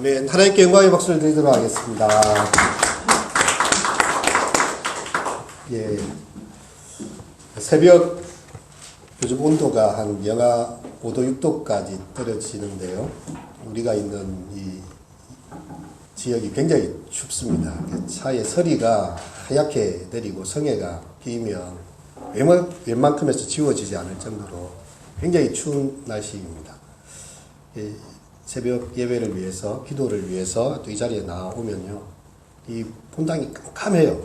아멘. 하나님께 영광의 박수를 드리도록 하겠습니다. 예. 새벽 요즘 온도가 한 영하 5도, 6도까지 떨어지는데요. 우리가 있는 이 지역이 굉장히 춥습니다. 차에 서리가 하얗게 내리고 성에가 비면 웬만큼에서 지워지지 않을 정도로 굉장히 추운 날씨입니다. 예. 새벽 예배를 위해서, 기도를 위해서 또 이 자리에 나오면요, 이 본당이 깜깜해요.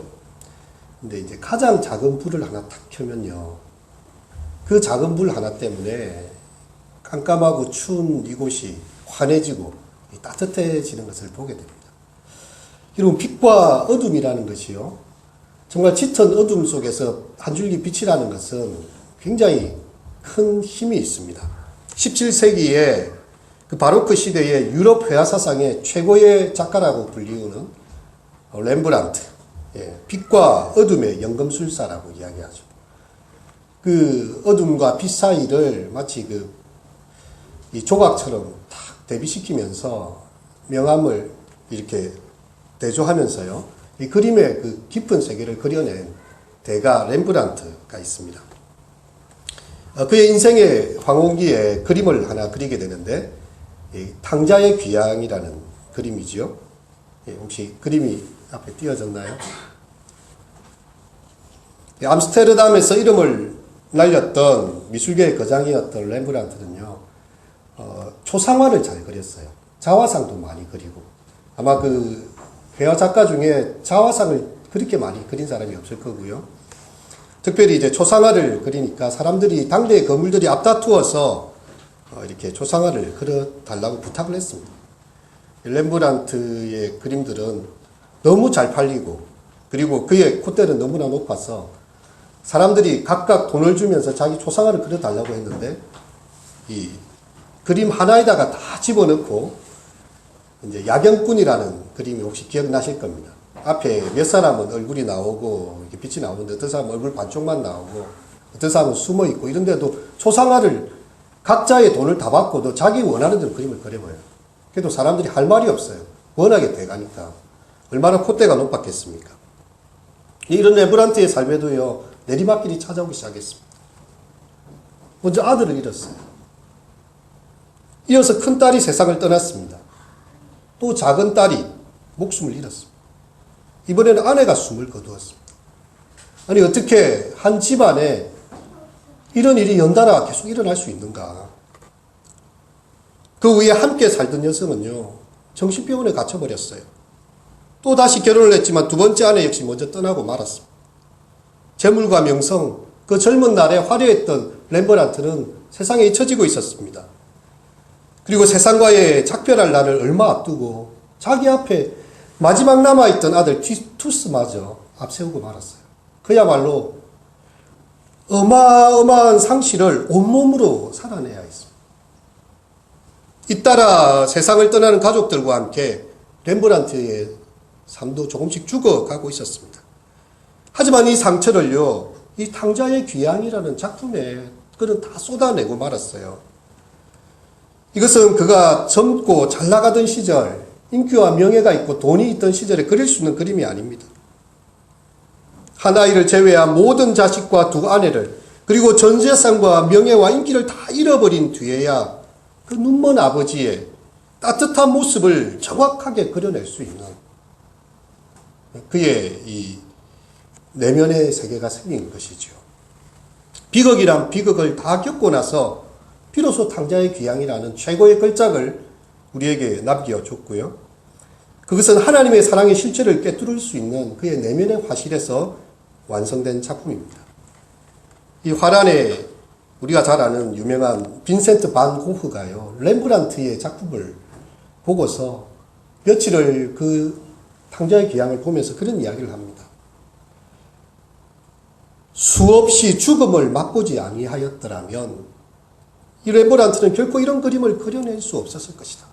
근데 이제 가장 작은 불을 하나 탁 켜면요, 그 작은 불 하나 때문에 깜깜하고 추운 이곳이 환해지고 따뜻해지는 것을 보게 됩니다. 여러분, 빛과 어둠이라는 것이요, 정말 짙은 어둠 속에서 한 줄기 빛이라는 것은 굉장히 큰 힘이 있습니다. 17세기에 그 바로크 시대의 유럽 회화 사상의 최고의 작가라고 불리우는 렘브란트, 빛과 어둠의 연금술사라고 이야기하죠. 그 어둠과 빛 사이를 마치 이 조각처럼 탁 대비시키면서 명암을 이렇게 대조하면서요, 이 그림의 그 깊은 세계를 그려낸 대가 렘브란트가 있습니다. 그의 인생의 황혼기에 그림을 하나 그리게 되는데, 탕자의 귀향이라는 그림이지요. 혹시 그림이 앞에 띄어졌나요? 암스테르담에서 이름을 날렸던 미술계의 거장이었던 렘브란트는요, 초상화를 잘 그렸어요. 자화상도 많이 그리고, 아마 그 회화 작가 중에 자화상을 그렇게 많이 그린 사람이 없을 거고요. 특별히 이제 초상화를 그리니까 사람들이, 당대의 거물들이 앞다투어서 이렇게 초상화를 그려달라고 부탁을 했습니다. 렘브란트의 그림들은 너무 잘 팔리고, 그리고 그의 콧대는 너무나 높아서 사람들이 각각 돈을 주면서 자기 초상화를 그려달라고 했는데, 이 그림 하나에다가 다 집어넣고, 이제 야경꾼이라는 그림이 혹시 기억나실 겁니다. 앞에 몇 사람은 얼굴이 나오고 이렇게 빛이 나오는데, 어떤 사람은 얼굴 반쪽만 나오고, 어떤 사람은 숨어 있고, 이런데도 초상화를 각자의 돈을 다 받고도 자기 원하는 대로 그림을 그려봐요. 그래도 사람들이 할 말이 없어요. 워낙에 대가니까. 얼마나 콧대가 높았겠습니까? 이런 렘브란트의 삶에도요, 내리막길이 찾아오기 시작했습니다. 먼저 아들을 잃었어요. 이어서 큰 딸이 세상을 떠났습니다. 또 작은 딸이 목숨을 잃었습니다. 이번에는 아내가 숨을 거두었습니다. 아니, 어떻게 한 집안에 이런 일이 연달아 계속 일어날 수 있는가? 그 위에 함께 살던 여성은요, 정신병원에 갇혀버렸어요. 또 다시 결혼을 했지만 두 번째 아내 역시 먼저 떠나고 말았습니다. 재물과 명성, 그 젊은 날에 화려했던 렘브란트는 세상에 잊혀지고 있었습니다. 그리고 세상과의 작별할 날을 얼마 앞두고 자기 앞에 마지막 남아있던 아들 티투스마저 앞세우고 말았어요. 그야말로 어마어마한 상실을 온몸으로 살아내야 했습니다. 잇따라 세상을 떠나는 가족들과 함께 렘브란트의 삶도 조금씩 죽어가고 있었습니다. 하지만 이 상처를요, 이 탕자의 귀향이라는 작품에 그는 다 쏟아내고 말았어요. 이것은 그가 젊고 잘 나가던 시절, 인기와 명예가 있고 돈이 있던 시절에 그릴 수 있는 그림이 아닙니다. 한 아이를 제외한 모든 자식과 두 아내를, 그리고 전 재산과 명예와 인기를 다 잃어버린 뒤에야 그 눈먼 아버지의 따뜻한 모습을 정확하게 그려낼 수 있는 그의 이 내면의 세계가 생긴 것이죠. 비극이란 비극을 다 겪고 나서 비로소 탕자의 귀향이라는 최고의 걸작을 우리에게 남겨줬고요. 그것은 하나님의 사랑의 실체를 꿰뚫을 수 있는 그의 내면의 화실에서 완성된 작품입니다. 이 화란에 우리가 잘 아는 유명한 빈센트 반 고흐가요, 렘브란트의 작품을 보고서 며칠을 그 탕자의 귀향을 보면서 그런 이야기를 합니다. 수없이 죽음을 맛보지 아니하였더라면 이 렘브란트는 결코 이런 그림을 그려낼 수 없었을 것이다.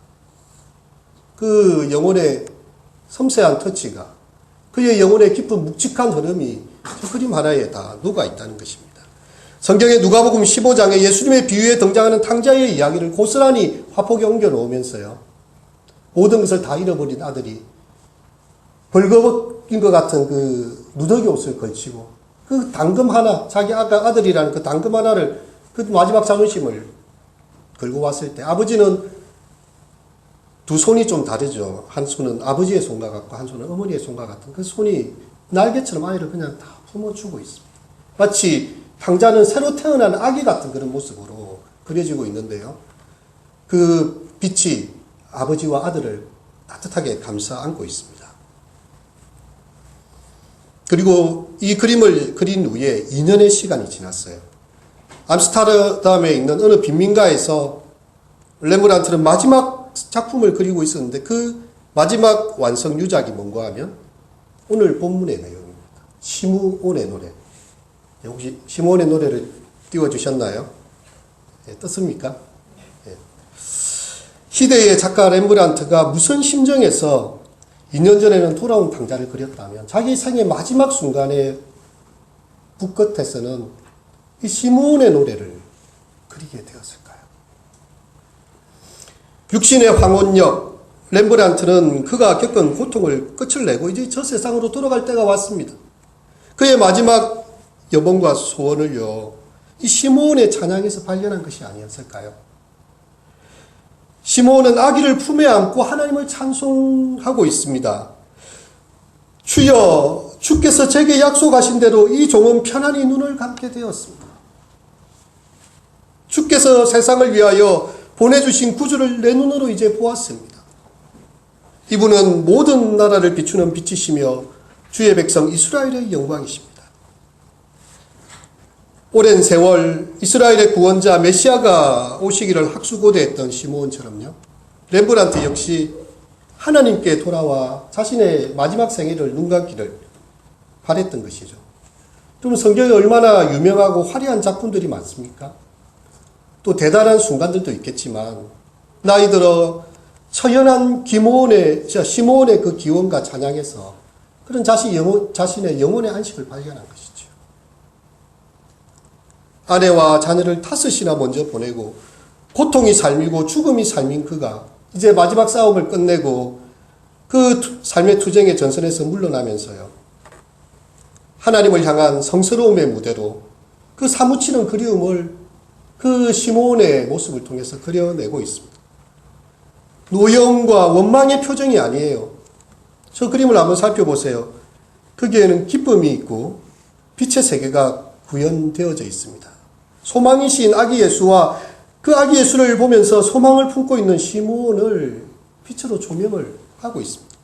그 영혼의 섬세한 터치가, 그의 영혼의 깊은 묵직한 흐름이 그 그림 하나에 다 녹아 있다는 것입니다. 성경의 누가복음 15장에 예수님의 비유에 등장하는 탕자의 이야기를 고스란히 화폭에 옮겨 놓으면서요, 모든 것을 다 잃어버린 아들이 벌거벗긴 것 같은 그 누더기 옷을 걸치고 그 당금 하나, 자기 아들이라는 그 당금 하나를 그 마지막 자존심을 걸고 왔을 때 아버지는 두 손이 좀 다르죠. 한 손은 아버지의 손과 같고 한 손은 어머니의 손과 같은 그 손이 날개처럼 아이를 그냥 다 품어주고 있습니다. 마치 당자는 새로 태어난 아기 같은 그런 모습으로 그려지고 있는데요. 그 빛이 아버지와 아들을 따뜻하게 감싸 안고 있습니다. 그리고 이 그림을 그린 후에 2년의 시간이 지났어요. 암스테르담에 있는 어느 빈민가에서 렘브란트는 마지막 작품을 그리고 있었는데 그 마지막 완성 유작이 뭔가 하면 오늘 본문의 내용입니다. 시므온의 노래. 혹시 시므온의 노래를 띄워주셨나요? 네, 떴습니까? 네. 시대의 작가 렘브란트가 무슨 심정에서 2년 전에는 돌아온 당자를 그렸다면 자기 생의 마지막 순간에 붓끝에서는 이 시므온의 노래를 그리게 되었을까요? 육신의 황혼역 렘브란트는 그가 겪은 고통을 끝을 내고 이제 저 세상으로 돌아갈 때가 왔습니다. 그의 마지막 여봉과 소원을요, 이 시므온의 찬양에서 발견한 것이 아니었을까요? 시므온은 아기를 품에 안고 하나님을 찬송하고 있습니다. 주여, 주께서 제게 약속하신 대로 이 종은 편안히 눈을 감게 되었습니다. 주께서 세상을 위하여 보내주신 구주를 내 눈으로 이제 보았습니다. 이분은 모든 나라를 비추는 빛이시며 주의 백성 이스라엘의 영광이십니다. 오랜 세월 이스라엘의 구원자 메시아가 오시기를 학수고대했던 시므온처럼요, 렘브란트 역시 하나님께 돌아와 자신의 마지막 생애를 눈 감기를 바랬던 것이죠. 좀 성경에 얼마나 유명하고 화려한 작품들이 많습니까? 또 대단한 순간들도 있겠지만 나이 들어 처연한 시므온의 그 기원과 찬양에서 그런 자신의 영혼의 안식을 발견한 것이죠. 아내와 자녀를 5이나 먼저 보내고 고통이 삶이고 죽음이 삶인 그가 이제 마지막 싸움을 끝내고 그 삶의 투쟁의 전선에서 물러나면서요, 하나님을 향한 성스러움의 무대로 그 사무치는 그리움을 그 시므온의 모습을 통해서 그려내고 있습니다. 노여움과 원망의 표정이 아니에요. 저 그림을 한번 살펴보세요. 거기에는 기쁨이 있고 빛의 세계가 구현되어져 있습니다. 소망이신 아기 예수와 그 아기 예수를 보면서 소망을 품고 있는 시므온을 빛으로 조명을 하고 있습니다.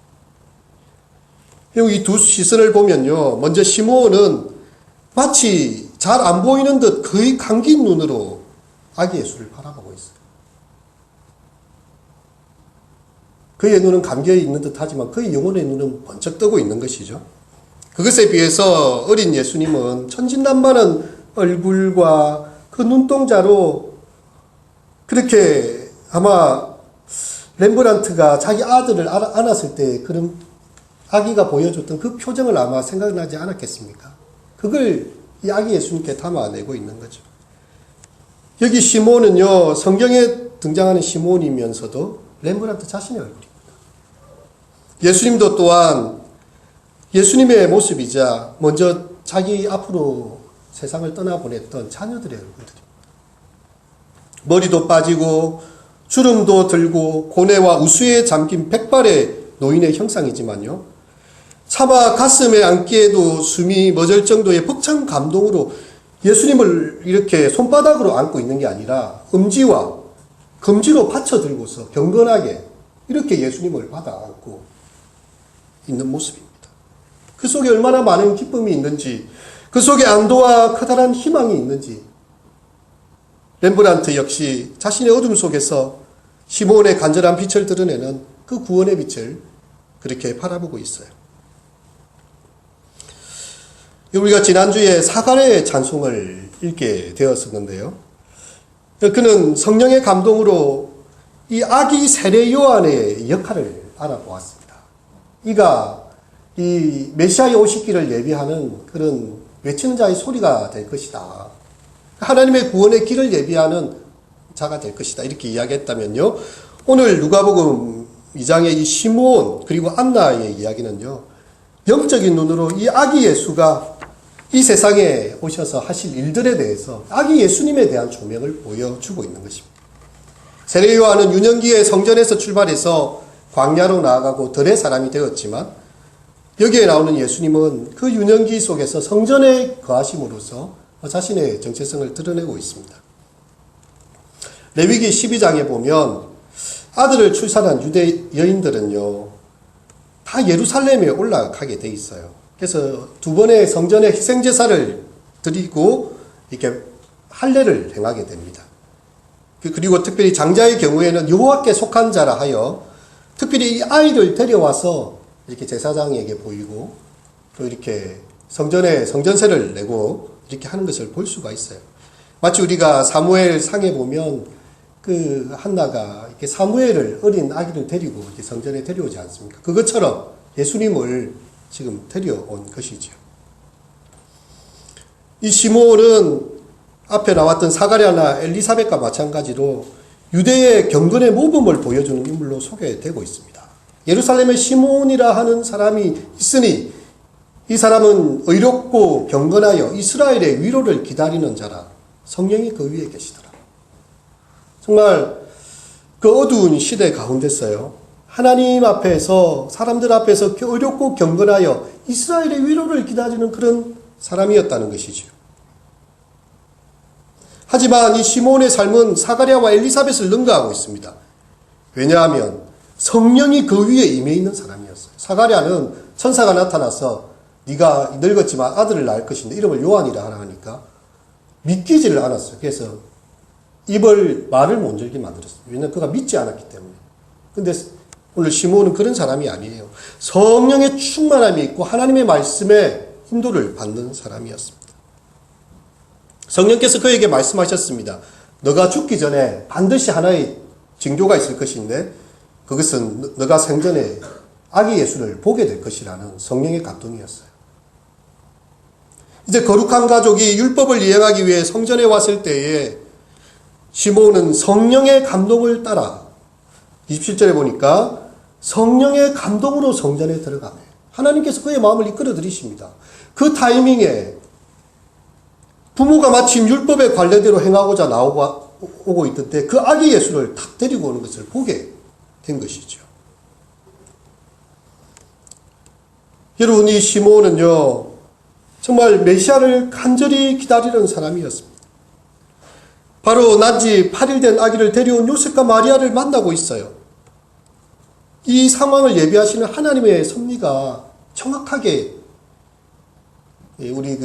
이 두 시선을 보면요, 먼저 시므온은 마치 잘 안 보이는 듯 거의 감긴 눈으로 아기 예수를 바라보고 있어요. 그의 눈은 감겨 있는 듯 하지만 그의 영혼의 눈은 번쩍 뜨고 있는 것이죠. 그것에 비해서 어린 예수님은 천진난만한 얼굴과 그 눈동자로 그렇게 아마 렘브란트가 자기 아들을 안았을 때 그런 아기가 보여줬던 그 표정을 아마 생각나지 않았겠습니까? 그걸 이 아기 예수님께 담아내고 있는 거죠. 여기 시므온은요, 성경에 등장하는 시므온이면서도 렘브란트 자신의 얼굴입니다. 예수님도 또한 예수님의 모습이자 먼저 자기 앞으로 세상을 떠나보냈던 자녀들의 얼굴들입니다. 머리도 빠지고 주름도 들고 고뇌와 우수에 잠긴 백발의 노인의 형상이지만요, 차마 가슴에 안기에도 숨이 멎을 정도의 벅찬 감동으로 예수님을 이렇게 손바닥으로 안고 있는 게 아니라 엄지와 검지로 받쳐들고서 경건하게 이렇게 예수님을 받아 안고 있는 모습입니다. 그 속에 얼마나 많은 기쁨이 있는지, 그 속에 안도와 커다란 희망이 있는지 렘브란트 역시 자신의 어둠 속에서 시므온의 간절한 빛을 드러내는 그 구원의 빛을 그렇게 바라보고 있어요. 우리가 지난주에 사가랴의 찬송을 읽게 되었었는데요, 그는 성령의 감동으로 이 아기 세례 요한의 역할을 알아보았습니다. 이가 이 메시아의 오시기를 예비하는 그런 외치는 자의 소리가 될 것이다. 하나님의 구원의 길을 예비하는 자가 될 것이다. 이렇게 이야기했다면요, 오늘 누가복음 2장의 이 시므온 그리고 안나의 이야기는요, 영적인 눈으로 이 아기 예수가 이 세상에 오셔서 하실 일들에 대해서 아기 예수님에 대한 조명을 보여주고 있는 것입니다. 세례 요한은 유년기에 성전에서 출발해서 광야로 나아가고 들의 사람이 되었지만, 여기에 나오는 예수님은 그 유년기 속에서 성전에 거하심으로써 자신의 정체성을 드러내고 있습니다. 레위기 12장에 보면 아들을 출산한 유대 여인들은요, 다 예루살렘에 올라가게 돼 있어요. 그래서 두 번의 성전의 희생제사를 드리고 이렇게 할례를 행하게 됩니다. 그리고 특별히 장자의 경우에는 여호와께 속한 자라 하여 특별히 이 아이를 데려와서 이렇게 제사장에게 보이고 또 이렇게 성전에 성전세를 내고 이렇게 하는 것을 볼 수가 있어요. 마치 우리가 사무엘 상에 보면 그 한나가 이렇게 사무엘을 어린 아기를 데리고 이렇게 성전에 데려오지 않습니까? 그것처럼 예수님을 지금 데려온 것이죠. 이 시므온은 앞에 나왔던 사가랴나 엘리사벳과 마찬가지로 유대의 경건의 모범을 보여주는 인물로 소개되고 있습니다. 예루살렘에 시므온이라 하는 사람이 있으니 이 사람은 의롭고 경건하여 이스라엘의 위로를 기다리는 자라. 성령이 그 위에 계시더라. 정말 그 어두운 시대 가운데서요, 하나님 앞에서, 사람들 앞에서 의롭고 경건하여 이스라엘의 위로를 기다리는 그런 사람이었다는 것이죠. 하지만 이 시므온의 삶은 사가랴와 엘리사벳을 능가하고 있습니다. 왜냐하면 성령이 그 위에 임해 있는 사람이었어요. 사가랴는 천사가 나타나서 네가 늙었지만 아들을 낳을 것인데 이름을 요한이라 하라 하니까 믿기지를 않았어요. 그래서 입을 말을 못 열게 만들었어요. 왜냐하면 그가 믿지 않았기 때문에. 근데 오늘 시므온은 그런 사람이 아니에요. 성령의 충만함이 있고 하나님의 말씀에 인도를 받는 사람이었습니다. 성령께서 그에게 말씀하셨습니다. 너가 죽기 전에 반드시 하나의 징조가 있을 것인데 그것은 너가 생전에 아기 예수를 보게 될 것이라는 성령의 감동이었어요. 이제 거룩한 가족이 율법을 이행하기 위해 성전에 왔을 때에 시므온은 성령의 감동을 따라 27절에 보니까 성령의 감동으로 성전에 들어가며 하나님께서 그의 마음을 이끌어 들이십니다. 그 타이밍에 부모가 마침 율법의 관례대로 행하고자 오고 있던데 그 아기 예수를 탁 데리고 오는 것을 보게 된 것이죠. 여러분, 이 시므온은요, 정말 메시아를 간절히 기다리는 사람이었습니다. 바로 난지 8일 된 아기를 데려온 요셉과 마리아를 만나고 있어요. 이 상황을 예비하시는 하나님의 섭리가 정확하게 우리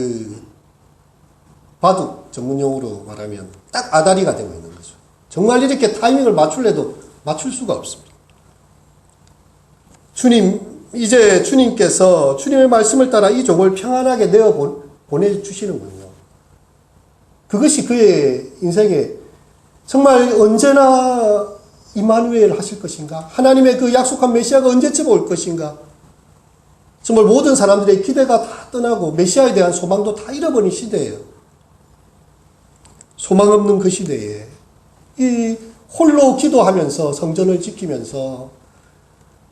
바둑 전문용어로 말하면 딱 아다리가 되고 있는 거죠. 정말 이렇게 타이밍을 맞출래도 맞출 수가 없습니다. 이제 주님께서 주님의 말씀을 따라 이 종을 평안하게 내어 보내주시는군요. 그것이 그의 인생에 정말 언제나 이마누엘 하실 것인가? 하나님의 그 약속한 메시아가 언제쯤 올 것인가? 정말 모든 사람들의 기대가 다 떠나고 메시아에 대한 소망도 다 잃어버린 시대예요. 소망 없는 그 시대에 이 홀로 기도하면서 성전을 지키면서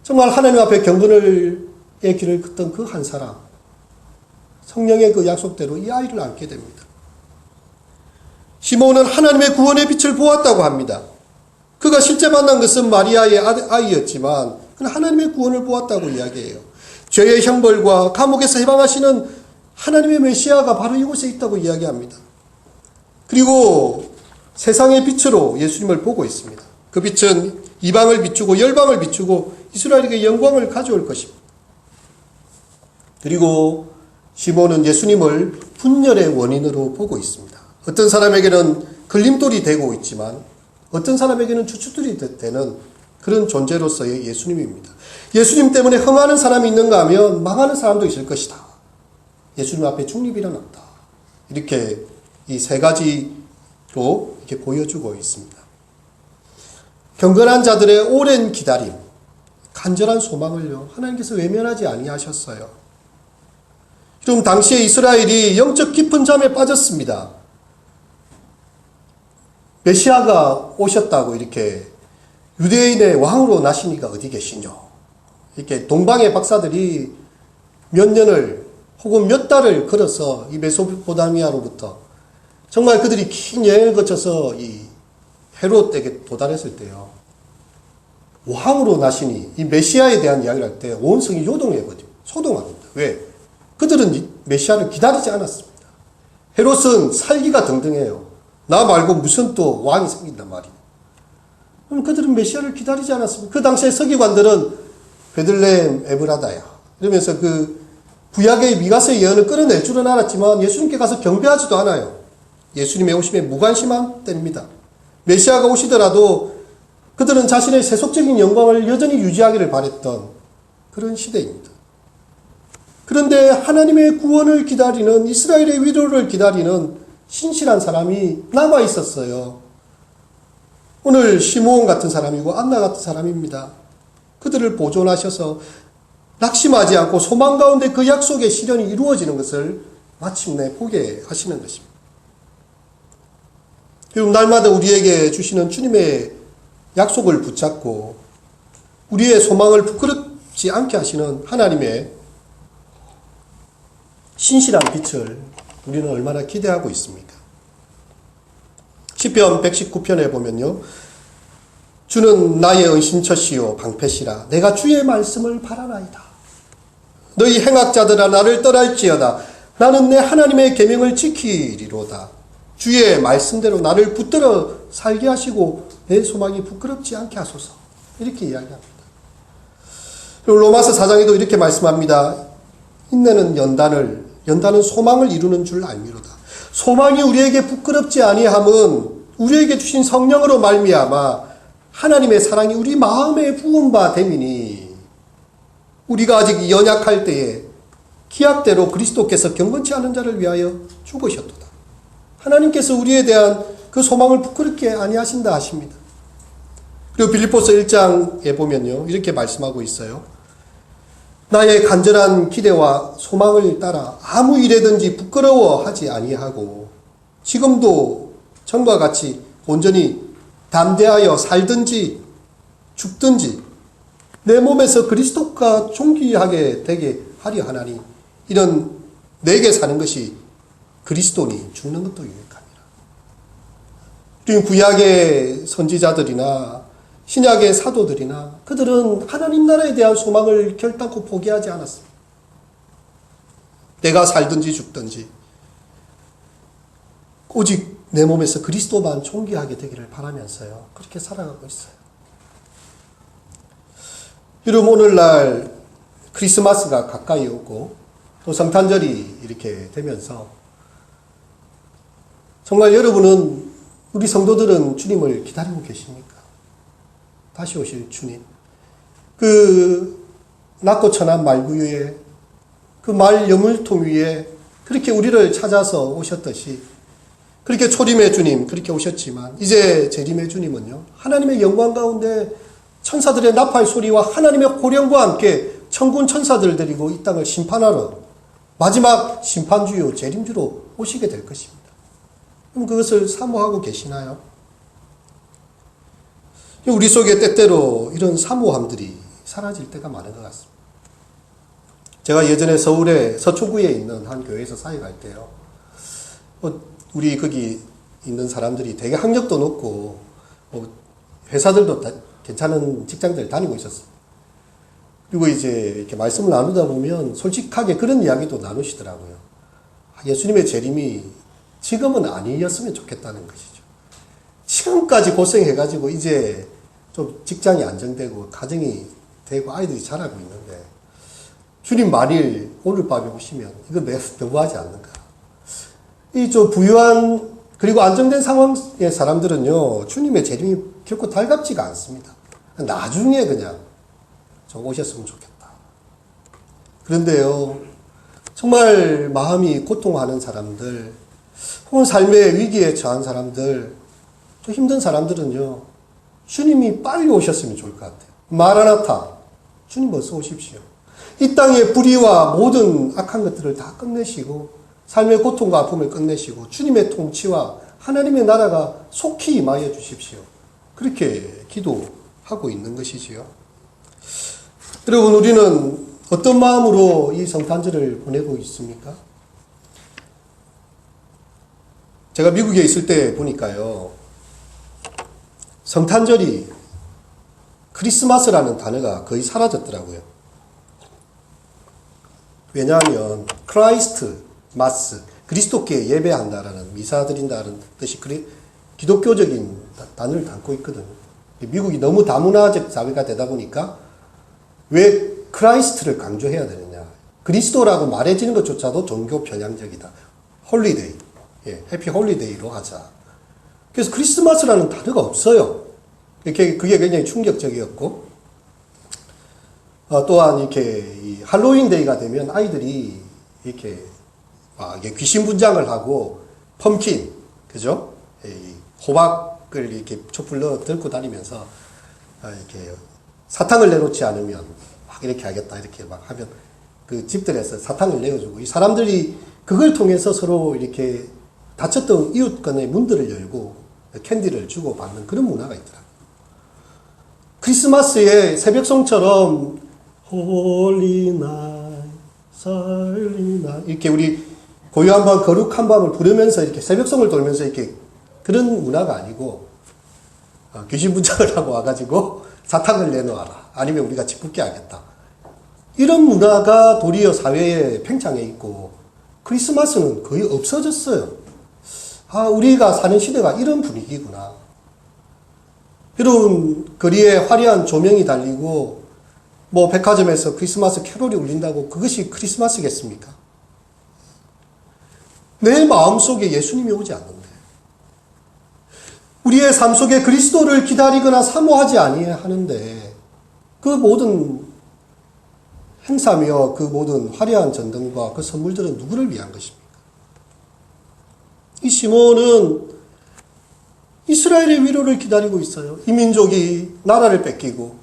정말 하나님 앞에 경건의 길을 걷던 그 한 사람, 성령의 그 약속대로 이 아이를 안게 됩니다. 시므온은 하나님의 구원의 빛을 보았다고 합니다. 그가 실제 만난 것은 마리아의 아이였지만 그는 하나님의 구원을 보았다고 이야기해요. 죄의 형벌과 감옥에서 해방하시는 하나님의 메시아가 바로 이곳에 있다고 이야기합니다. 그리고 세상의 빛으로 예수님을 보고 있습니다. 그 빛은 이방을 비추고 열방을 비추고 이스라엘에게 영광을 가져올 것입니다. 그리고 시므온은 예수님을 분열의 원인으로 보고 있습니다. 어떤 사람에게는 걸림돌이 되고 있지만 어떤 사람에게는 주춧돌이 되는 그런 존재로서의 예수님입니다. 예수님 때문에 흥하는 사람이 있는가 하면 망하는 사람도 있을 것이다. 예수님 앞에 중립이란 없다. 이렇게 이 세 가지로 이렇게 보여주고 있습니다. 경건한 자들의 오랜 기다림, 간절한 소망을요, 하나님께서 외면하지 아니하셨어요. 그럼 당시에 이스라엘이 영적 깊은 잠에 빠졌습니다. 메시아가 오셨다고 이렇게 유대인의 왕으로 나시니가 어디 계시뇨? 이렇게 동방의 박사들이 몇 년을 혹은 몇 달을 걸어서 이 메소포타미아로부터 정말 그들이 긴 여행을 거쳐서 이 헤롯에게 도달했을 때요. 왕으로 나시니 이 메시아에 대한 이야기를 할 때 온 성이 요동해거든요. 소동합니다. 왜? 그들은 이 메시아를 기다리지 않았습니다. 헤롯은 살기가 등등해요. 나 말고 무슨 또 왕이 생긴단 말이에요. 그럼 그들은 메시아를 기다리지 않았습니다. 그 당시에 서기관들은 베들레헴 에브라다야 이러면서 그 구약의 미가서의 예언을 끌어낼 줄은 알았지만 예수님께 가서 경배하지도 않아요. 예수님의 오심에 무관심한 때입니다. 메시아가 오시더라도 그들은 자신의 세속적인 영광을 여전히 유지하기를 바랬던 그런 시대입니다. 그런데 하나님의 구원을 기다리는, 이스라엘의 위로를 기다리는 신실한 사람이 남아 있었어요. 오늘 시므온 같은 사람이고 안나 같은 사람입니다. 그들을 보존하셔서 낙심하지 않고 소망 가운데 그 약속의 실현이 이루어지는 것을 마침내 보게 하시는 것입니다. 그리고 날마다 우리에게 주시는 주님의 약속을 붙잡고 우리의 소망을 부끄럽지 않게 하시는 하나님의 신실한 빛을 우리는 얼마나 기대하고 있습니까? 시편 119편에 보면요. 주는 나의 은신처시요 방패시라. 내가 주의 말씀을 바라나이다. 너희 행악자들아 나를 떠날지어다. 나는 내 하나님의 계명을 지키리로다. 주의 말씀대로 나를 붙들어 살게 하시고 내 소망이 부끄럽지 않게 하소서. 이렇게 이야기합니다. 그리고 로마서 4장에도 이렇게 말씀합니다. 인내는 연단은 소망을 이루는 줄 알미로다. 소망이 우리에게 부끄럽지 아니함은 우리에게 주신 성령으로 말미암아 하나님의 사랑이 우리 마음에 부은 바 됨이니 우리가 아직 연약할 때에 기약대로 그리스도께서 경건치 않은 자를 위하여 죽으셨도다. 하나님께서 우리에 대한 그 소망을 부끄럽게 아니하신다 하십니다. 그리고 빌립보서 1장에 보면요. 이렇게 말씀하고 있어요. 나의 간절한 기대와 소망을 따라 아무 일에든지 부끄러워하지 아니하고 지금도 전과 같이 온전히 담대하여 살든지 죽든지 내 몸에서 그리스도가 존귀하게 되게 하려 하나니 이런 내게 사는 것이 그리스도니 죽는 것도 유익함이라. 그리고 구약의 선지자들이나 신약의 사도들이나 그들은 하나님 나라에 대한 소망을 결단코 포기하지 않았습니다. 내가 살든지 죽든지 오직 내 몸에서 그리스도만 존귀하게 되기를 바라면서요. 그렇게 살아가고 있어요. 여러분 오늘날 크리스마스가 가까이 오고 또 성탄절이 이렇게 되면서 정말 여러분은 우리 성도들은 주님을 기다리고 계십니까? 다시 오실 주님. 그 낮고 천한 말구유에 그 말 여물통 위에 그렇게 우리를 찾아서 오셨듯이 그렇게 초림의 주님 그렇게 오셨지만 이제 재림의 주님은요. 하나님의 영광 가운데 천사들의 나팔 소리와 하나님의 호령과 함께 천군 천사들 데리고 이 땅을 심판하러 마지막 심판주요 재림주로 오시게 될 것입니다. 그럼 그것을 사모하고 계시나요? 우리 속에 때때로 이런 사모함들이 사라질 때가 많은 것 같습니다. 제가 예전에 서울의 서초구에 있는 한 교회에서 사역할 때요. 우리 거기 있는 사람들이 되게 학력도 높고 회사들도 괜찮은 직장들 다니고 있었어요. 그리고 이제 이렇게 말씀을 나누다 보면 솔직하게 그런 이야기도 나누시더라고요. 예수님의 재림이 지금은 아니었으면 좋겠다는 것이죠. 지금까지 고생해가지고 이제 좀 직장이 안정되고 가정이 되고 아이들이 자라고 있는데 주님 만일 오늘 밤에 오시면 이거 너무하지 않는가. 이 좀 부유한 그리고 안정된 상황의 사람들은요 주님의 재림이 결코 달갑지가 않습니다. 나중에 그냥 좀 오셨으면 좋겠다. 그런데요 정말 마음이 고통하는 사람들 혹은 삶의 위기에 처한 사람들 또 힘든 사람들은요 주님이 빨리 오셨으면 좋을 것 같아요. 마라나타 주님 어서 오십시오. 이 땅의 불의와 모든 악한 것들을 다 끝내시고 삶의 고통과 아픔을 끝내시고 주님의 통치와 하나님의 나라가 속히 임하여 주십시오. 그렇게 기도해야 하고 있는 것이지요. 여러분, 우리는 어떤 마음으로 이 성탄절을 보내고 있습니까? 제가 미국에 있을 때 보니까요, 성탄절이 크리스마스라는 단어가 거의 사라졌더라고요. 왜냐하면 크라이스트 마스, 그리스도께 예배한다라는, 미사 드린다는 뜻이 기독교적인 단어를 담고 있거든요. 미국이 너무 다문화적 사회가 되다 보니까 왜 크라이스트를 강조해야 되느냐. 그리스도라고 말해지는 것조차도 종교 편향적이다. 홀리데이, 해피 홀리데이로 하자. 그래서 크리스마스라는 단어가 없어요. 그게 굉장히 충격적이었고, 또한 이렇게 할로윈 데이가 되면 아이들이 이렇게 귀신 분장을 하고 펌킨, 그죠? 호박을 이렇게 촛불로 들고 다니면서 이렇게 사탕을 내놓지 않으면 막 이렇게 하겠다 이렇게 막 하면 그 집들에서 사탕을 내어주고, 이 사람들이 그걸 통해서 서로 이렇게 다쳤던 이웃 간의 문들을 열고 캔디를 주고 받는 그런 문화가 있더라고요. 크리스마스에 새벽송처럼 Holy Night, Silent Night 이렇게 우리 고요한 밤, 거룩한 밤을 부르면서 이렇게 새벽송을 돌면서 이렇게 그런 문화가 아니고, 귀신 분장을 하고 와가지고 사탕을 내놓아라. 아니면 우리가 짓궂게 하겠다. 이런 문화가 도리어 사회에 팽창해 있고, 크리스마스는 거의 없어졌어요. 우리가 사는 시대가 이런 분위기구나. 여러분, 거리에 화려한 조명이 달리고, 백화점에서 크리스마스 캐롤이 울린다고 그것이 크리스마스겠습니까? 내 마음속에 예수님이 오지 않는데, 우리의 삶 속에 그리스도를 기다리거나 사모하지 아니하는데, 그 모든 행사며 그 모든 화려한 전등과 그 선물들은 누구를 위한 것입니까? 이 시몬은 이스라엘의 위로를 기다리고 있어요. 이 민족이 나라를 뺏기고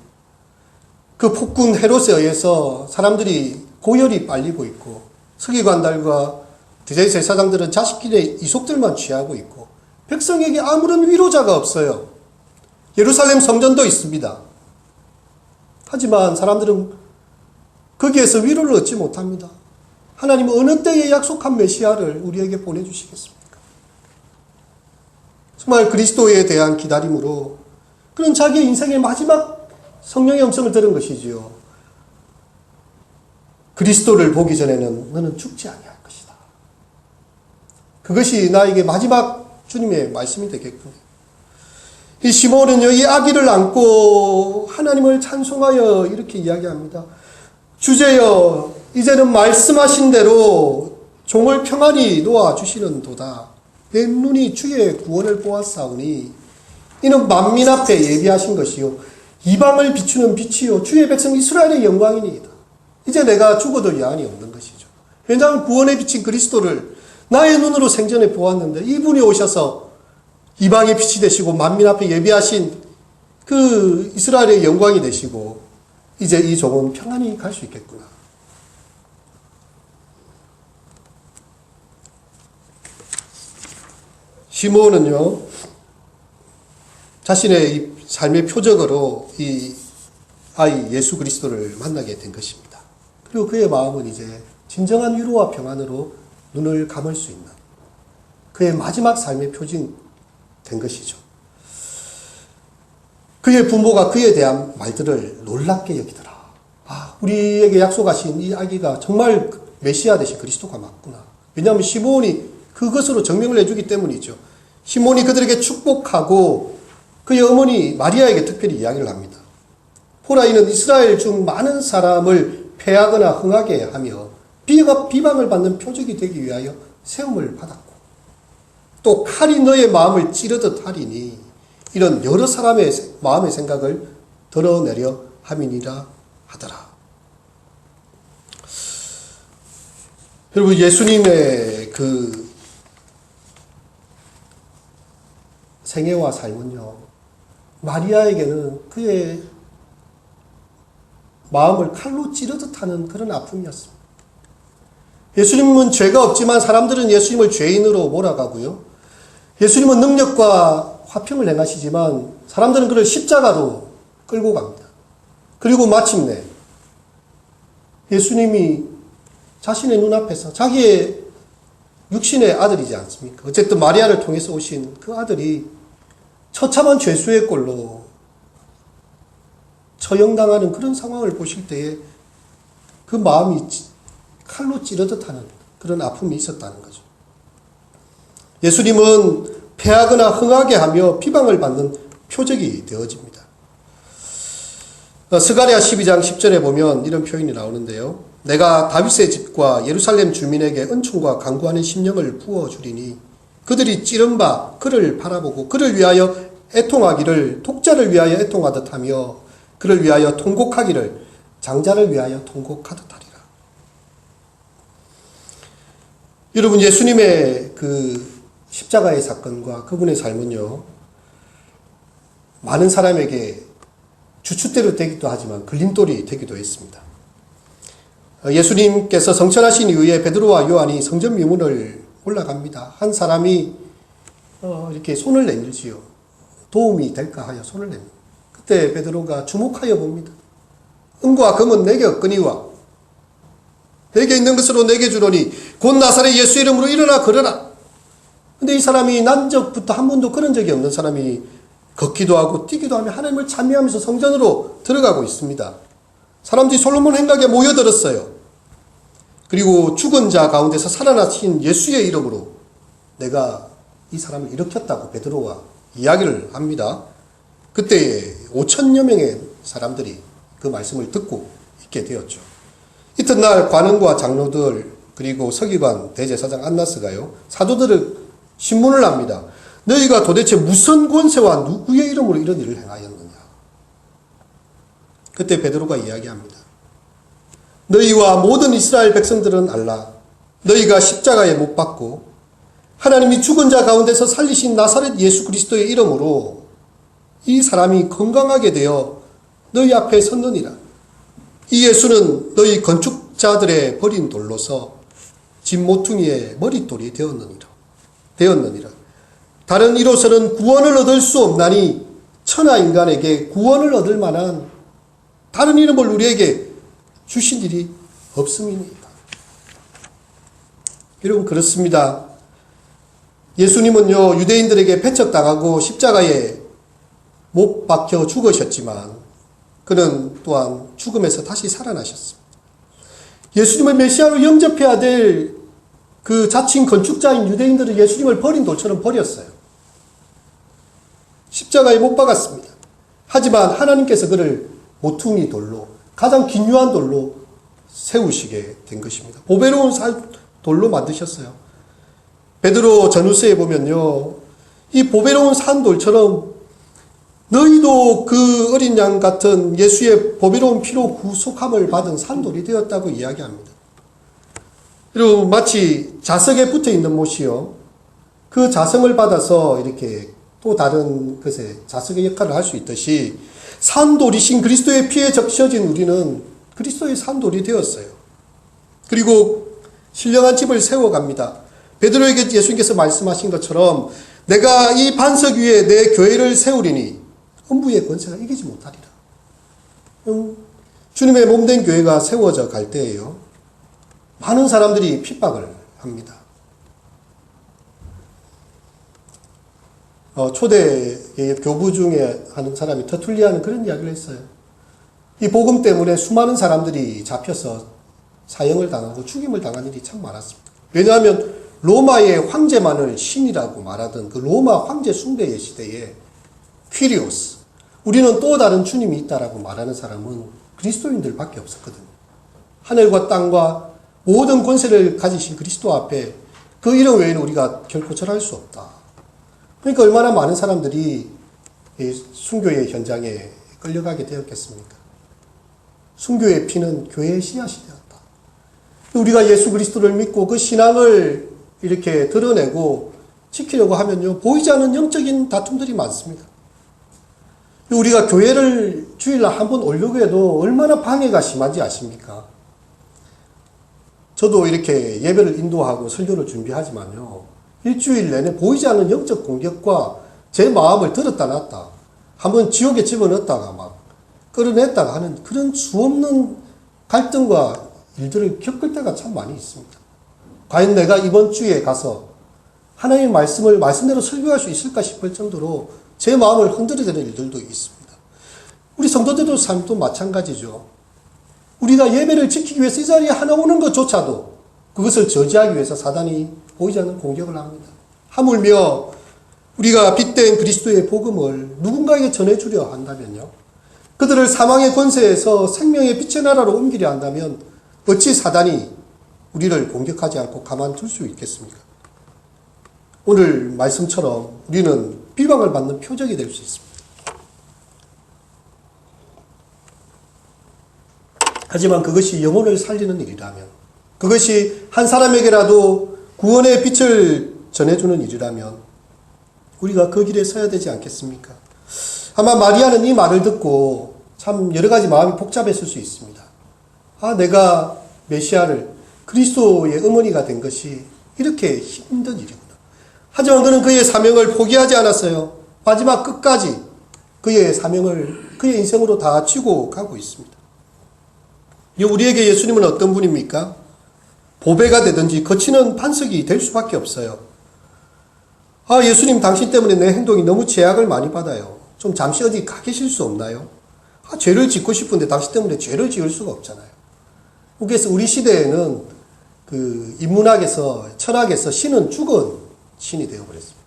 그 폭군 헤롯에 의해서 사람들이 고열이 빨리고 있고, 서기관들과 대제사장들은 자식들의 이속들만 취하고 있고, 백성에게 아무런 위로자가 없어요. 예루살렘 성전도 있습니다. 하지만 사람들은 거기에서 위로를 얻지 못합니다. 하나님은 어느 때에 약속한 메시아를 우리에게 보내주시겠습니까? 정말 그리스도에 대한 기다림으로 그는 자기의 인생의 마지막 성령의 음성을 들은 것이지요. 그리스도를 보기 전에는 너는 죽지 아니할 것이다. 그것이 나에게 마지막 주님의 말씀이 되겠군요. 이 시몬은요, 이 아기를 안고 하나님을 찬송하여 이렇게 이야기합니다. 주제여, 이제는 말씀하신 대로 종을 평안히 놓아주시는 도다. 내 눈이 주의 구원을 보았사오니 이는 만민 앞에 예비하신 것이요 이방을 비추는 빛이요 주의 백성 이스라엘의 영광이니이다. 이제 내가 죽어도 여한이 없는 것이죠. 왜냐하면 구원에 비친 그리스도를 나의 눈으로 생전에 보았는데, 이분이 오셔서 이방의 빛이 되시고 만민 앞에 예비하신 그 이스라엘의 영광이 되시고, 이제 이 종은 평안히 갈 수 있겠구나. 시므온은요, 자신의 이 삶의 표적으로 이 아이 예수 그리스도를 만나게 된 것입니다. 그리고 그의 마음은 이제 진정한 위로와 평안으로 눈을 감을 수 있는 그의 마지막 삶의 표징 된 것이죠. 그의 부모가 그에 대한 말들을 놀랍게 여기더라. 우리에게 약속하신 이 아기가 정말 메시아 되신 그리스도가 맞구나. 왜냐하면 시므온이 그것으로 증명을 해주기 때문이죠. 시몬이 그들에게 축복하고 그의 어머니 마리아에게 특별히 이야기를 합니다. 보라, 이는 이스라엘 중 많은 사람을 패하거나 흥하게 하며 비방을 받는 표적이 되기 위하여 세움을 받았고, 또 칼이 너의 마음을 찌르듯 하리니 이런 여러 사람의 마음의 생각을 드러내려 함이니라 하더라. 여러분, 예수님의 그 생애와 삶은요, 마리아에게는 그의 마음을 칼로 찌르듯 하는 그런 아픔이었습니다. 예수님은 죄가 없지만 사람들은 예수님을 죄인으로 몰아가고요, 예수님은 능력과 화평을 행하시지만 사람들은 그를 십자가로 끌고 갑니다. 그리고 마침내 예수님이 자신의 눈앞에서 자기의 육신의 아들이지 않습니까? 어쨌든 마리아를 통해서 오신 그 아들이 처참한 죄수의 꼴로 처형당하는 그런 상황을 보실 때에 그 마음이 칼로 찌르듯 하는 그런 아픔이 있었다는 거죠. 예수님은 패하거나 흥하게 하며 비방을 받는 표적이 되어집니다. 스가랴 12장 10절에 보면 이런 표현이 나오는데요. 내가 다윗의 집과 예루살렘 주민에게 은총과 간구하는 심령을 부어주리니 그들이 찌른 바 그를 바라보고 그를 위하여 애통하기를 독자를 위하여 애통하듯 하며 그를 위하여 통곡하기를 장자를 위하여 통곡하듯 하리라. 여러분, 예수님의 그 십자가의 사건과 그분의 삶은요, 많은 사람에게 주춧대로 되기도 하지만 걸림돌이 되기도 했습니다. 예수님께서 성천하신 이후에 베드로와 요한이 성전 미문을 올라갑니다. 한 사람이 이렇게 손을 내밀지요. 도움이 될까 하여 손을 냅니다. 그때 베드로가 주목하여 봅니다. 은과 금은 내게 없거니와 내게 있는 것으로 내게 주노니 곧 나사렛 예수 이름으로 일어나 걸어라. 근데 이 사람이 난적부터 한 번도 그런 적이 없는 사람이 걷기도 하고 뛰기도 하며 하나님을 찬미하면서 성전으로 들어가고 있습니다. 사람들이 솔로몬 행각에 모여들었어요. 그리고 죽은 자 가운데서 살아나신 예수의 이름으로 내가 이 사람을 일으켰다고 베드로가 이야기를 합니다. 그때 5천여 명의 사람들이 그 말씀을 듣고 있게 되었죠. 이튿날 관원과 장로들 그리고 서기관 대제사장 안나스가요, 사도들을 신문을 합니다. 너희가 도대체 무슨 권세와 누구의 이름으로 이런 일을 행하였느냐. 그때 베드로가 이야기합니다. 너희와 모든 이스라엘 백성들은 알라. 너희가 십자가에 못 박고 하나님이 죽은 자 가운데서 살리신 나사렛 예수 그리스도의 이름으로 이 사람이 건강하게 되어 너희 앞에 섰느니라. 이 예수는 너희 건축자들의 버린 돌로서 집 모퉁이의 머릿돌이 되었느니라. 다른 이로서는 구원을 얻을 수 없나니 천하 인간에게 구원을 얻을 만한 다른 이름을 우리에게 주신 일이 없음이니이다. 여러분, 그렇습니다. 예수님은요, 유대인들에게 배척당하고 십자가에 못 박혀 죽으셨지만 그는 또한 죽음에서 다시 살아나셨습니다. 예수님을 메시아로 영접해야 될 그 자칭 건축자인 유대인들은 예수님을 버린 돌처럼 버렸어요. 십자가에 못 박았습니다. 하지만 하나님께서 그를 모퉁이 돌로, 가장 긴유한 돌로 세우시게 된 것입니다. 보배로운 돌로 만드셨어요. 베드로 전후서에 보면요, 이 보배로운 산돌처럼 너희도 그 어린 양 같은 예수의 보배로운 피로 구속함을 받은 산돌이 되었다고 이야기합니다. 그리고 마치 자석에 붙어 있는 못이요, 그 자성을 받아서 이렇게 또 다른 것에 자석의 역할을 할 수 있듯이 산돌이신 그리스도의 피에 적셔진 우리는 그리스도의 산돌이 되었어요. 그리고 신령한 집을 세워갑니다. 베드로에게 예수님께서 말씀하신 것처럼 내가 이 반석 위에 내 교회를 세우리니 음부의 권세가 이기지 못하리라. 주님의 몸된 교회가 세워져 갈 때에요, 많은 사람들이 핍박을 합니다. 초대 교부 중에 하는 사람이 터툴리아는 그런 이야기를 했어요. 이 복음 때문에 수많은 사람들이 잡혀서 사형을 당하고 죽임을 당한 일이 참 많았습니다. 왜냐하면 로마의 황제만을 신이라고 말하던 그 로마 황제 숭배의 시대에 퀴리오스, 우리는 또 다른 주님이 있다라고 말하는 사람은 그리스도인들밖에 없었거든요. 하늘과 땅과 모든 권세를 가지신 그리스도 앞에 그 이름 외에는 우리가 결코 절할 수 없다. 그러니까 얼마나 많은 사람들이 순교의 현장에 끌려가게 되었겠습니까? 순교의 피는 교회의 씨앗이 되었다. 우리가 예수 그리스도를 믿고 그 신앙을 이렇게 드러내고 지키려고 하면요, 보이지 않는 영적인 다툼들이 많습니다. 우리가 교회를 주일날 한 번 오려고 해도 얼마나 방해가 심한지 아십니까? 저도 이렇게 예배를 인도하고 설교를 준비하지만요, 일주일 내내 보이지 않는 영적 공격과 제 마음을 들었다 놨다, 한번 지옥에 집어넣었다가 막 끌어냈다가 하는 그런 수없는 갈등과 일들을 겪을 때가 참 많이 있습니다. 과연 내가 이번 주에 가서 하나님의 말씀을 말씀대로 설교할 수 있을까 싶을 정도로 제 마음을 흔들어대는 일들도 있습니다. 우리 성도들의 삶도 마찬가지죠. 우리가 예배를 지키기 위해서 이 자리에 하나 오는 것조차도 그것을 저지하기 위해서 사단이 보이지 않는 공격을 합니다. 하물며 우리가 빗댄 그리스도의 복음을 누군가에게 전해주려 한다면요. 그들을 사망의 권세에서 생명의 빛의 나라로 옮기려 한다면 어찌 사단이 우리를 공격하지 않고 가만둘 수 있겠습니까? 오늘 말씀처럼 우리는 비방을 받는 표적이 될 수 있습니다. 하지만 그것이 영혼을 살리는 일이라면, 그것이 한 사람에게라도 구원의 빛을 전해주는 일이라면 우리가 그 길에 서야 되지 않겠습니까? 아마 마리아는 이 말을 듣고 참 여러 가지 마음이 복잡했을 수 있습니다. 아, 내가 메시아를 그리스도의 어머니가 된 것이 이렇게 힘든 일이구나. 하지만 그는 그의 사명을 포기하지 않았어요. 마지막 끝까지 그의 사명을 그의 인생으로 다 쥐고 가고 있습니다. 우리에게 예수님은 어떤 분입니까? 보배가 되든지 거치는 반석이 될 수밖에 없어요. 아, 예수님 당신 때문에 내 행동이 너무 제약을 많이 받아요. 좀 잠시 어디 가 계실 수 없나요? 아, 죄를 짓고 싶은데 당신 때문에 죄를 지을 수가 없잖아요. 그래서 우리 시대에는 그 인문학에서, 철학에서 신은 죽은 신이 되어버렸습니다.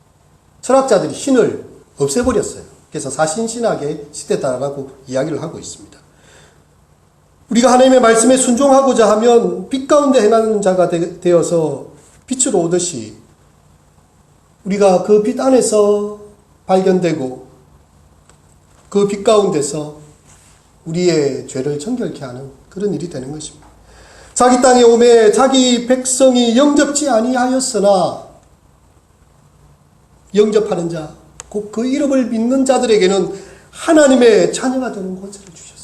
철학자들이 신을 없애버렸어요. 그래서 사신신학의 시대다라고 이야기를 하고 있습니다. 우리가 하나님의 말씀에 순종하고자 하면 빛 가운데 행하는 자가 되어서 빛으로 오듯이 우리가 그 빛 안에서 발견되고 그 빛 가운데서 우리의 죄를 정결케 하는 그런 일이 되는 것입니다. 자기 땅에 오매 자기 백성이 영접지 아니하였으나 영접하는 자, 곧 그 이름을 믿는 자들에게는 하나님의 자녀가 되는 권세를 주셨어요.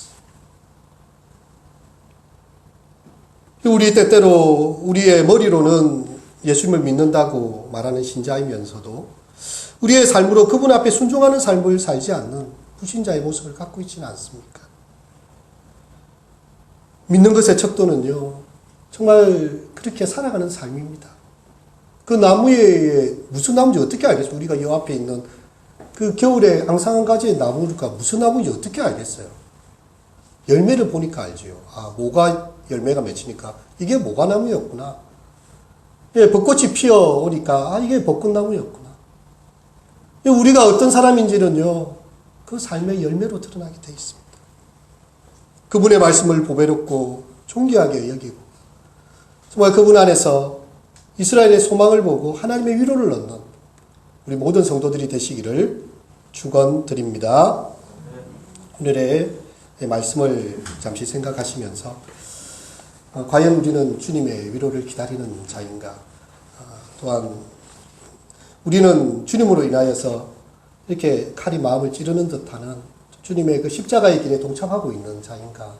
우리 때때로 우리의 머리로는 예수님을 믿는다고 말하는 신자이면서도 우리의 삶으로 그분 앞에 순종하는 삶을 살지 않는 불신자의 모습을 갖고 있지는 않습니까? 믿는 것의 척도는요, 정말 그렇게 살아가는 삶입니다. 그 나무에 무슨 나무인지 어떻게 알겠어요? 우리가 이 앞에 있는 그 겨울에 앙상한 가지의 나무가 무슨 나무인지 어떻게 알겠어요? 열매를 보니까 알지요. 아, 뭐가 열매가 맺히니까 이게 모과나무였구나. 예, 벚꽃이 피어오니까 아, 이게 벚꽃나무였구나. 우리가 어떤 사람인지는요, 그 삶의 열매로 드러나게 되어 있습니다. 그분의 말씀을 보배롭고 존귀하게 여기고 정말 그분 안에서 이스라엘의 소망을 보고 하나님의 위로를 얻는 우리 모든 성도들이 되시기를 축원드립니다. 오늘의 말씀을 잠시 생각하시면서 과연 우리는 주님의 위로를 기다리는 자인가? 또한 우리는 주님으로 인하여서 이렇게 칼이 마음을 찌르는 듯하는 주님의 그 십자가의 길에 동참하고 있는 자인가?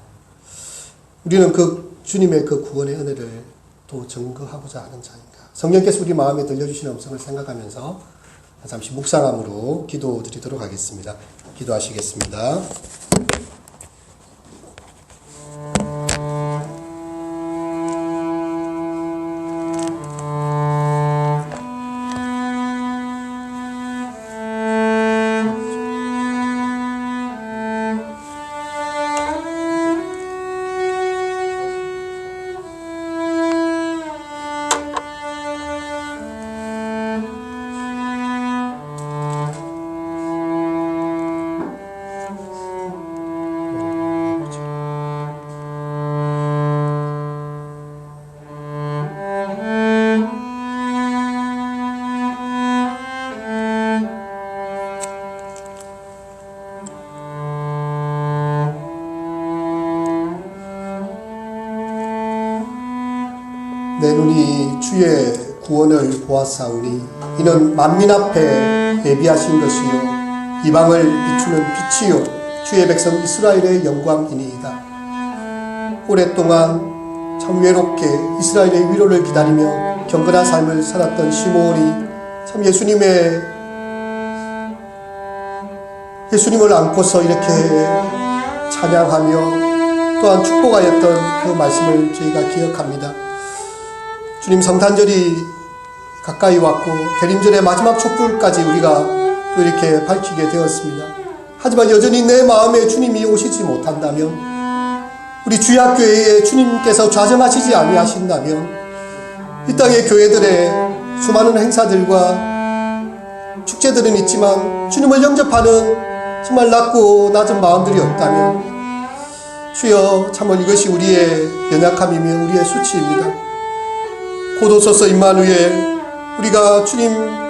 우리는 그 주님의 그 구원의 은혜를 또 증거하고자 하는 자인가? 성령께서 우리 마음에 들려주시는 음성을 생각하면서 잠시 묵상함으로 기도드리도록 하겠습니다. 기도하시겠습니다. 내 눈이 주의 구원을 보았사오니 이는 만민 앞에 예비하신 것이요 이방을 비추는 빛이요 주의 백성 이스라엘의 영광이니이다. 오랫동안 참 외롭게 이스라엘의 위로를 기다리며 경건한 삶을 살았던 시므온이 참 예수님을 안고서 이렇게 찬양하며 또한 축복하였던 그 말씀을 저희가 기억합니다. 주님, 성탄절이 가까이 왔고 대림절의 마지막 촛불까지 우리가 또 이렇게 밝히게 되었습니다. 하지만 여전히 내 마음에 주님이 오시지 못한다면, 우리 주약교회에 주님께서 좌정하시지 아니하신다면, 이 땅의 교회들의 수많은 행사들과 축제들은 있지만 주님을 영접하는 정말 낮고 낮은 마음들이 없다면, 주여, 참으로 이것이 우리의 연약함이며 우리의 수치입니다. 곧 오소서 임마누엘, 우리가 주님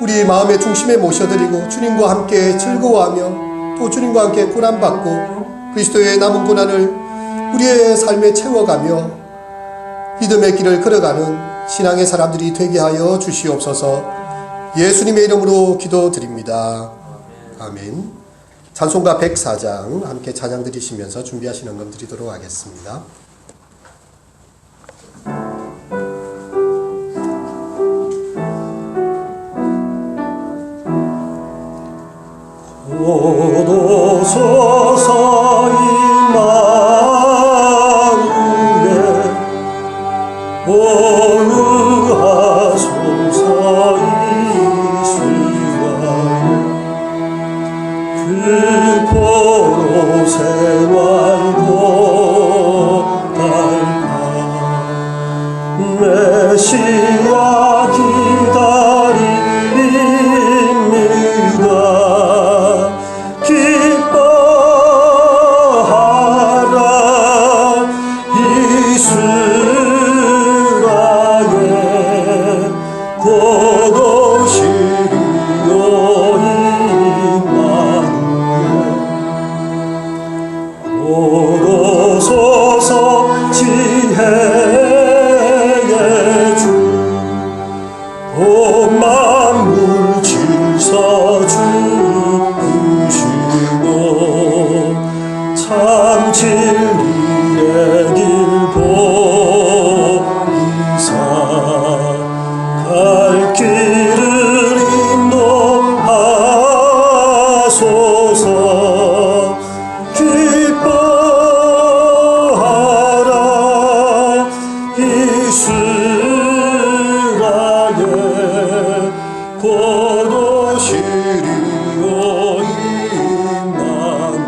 우리 마음의 중심에 모셔드리고 주님과 함께 즐거워하며 또 주님과 함께 고난받고 그리스도의 남은 고난을 우리의 삶에 채워가며 믿음의 길을 걸어가는 신앙의 사람들이 되게 하여 주시옵소서. 예수님의 이름으로 기도드립니다. 아멘. 찬송가 104장 함께 찬양 드리시면서 준비하시는 것 드리도록 하겠습니다. 오소서 임마누엘 오응하소서 이 시간에 그 포로 생활도 달파 메시아 기다립니다. 기뻐하라 이스라엘 곧 오시리요 임마누엘 곧 오소서 지혜의 주 온 만물 질서 주시고 참 진리의 길 보이사 갈 길을 인도하소서. 기뻐하라 이스라엘 곧 오시리요 임마누엘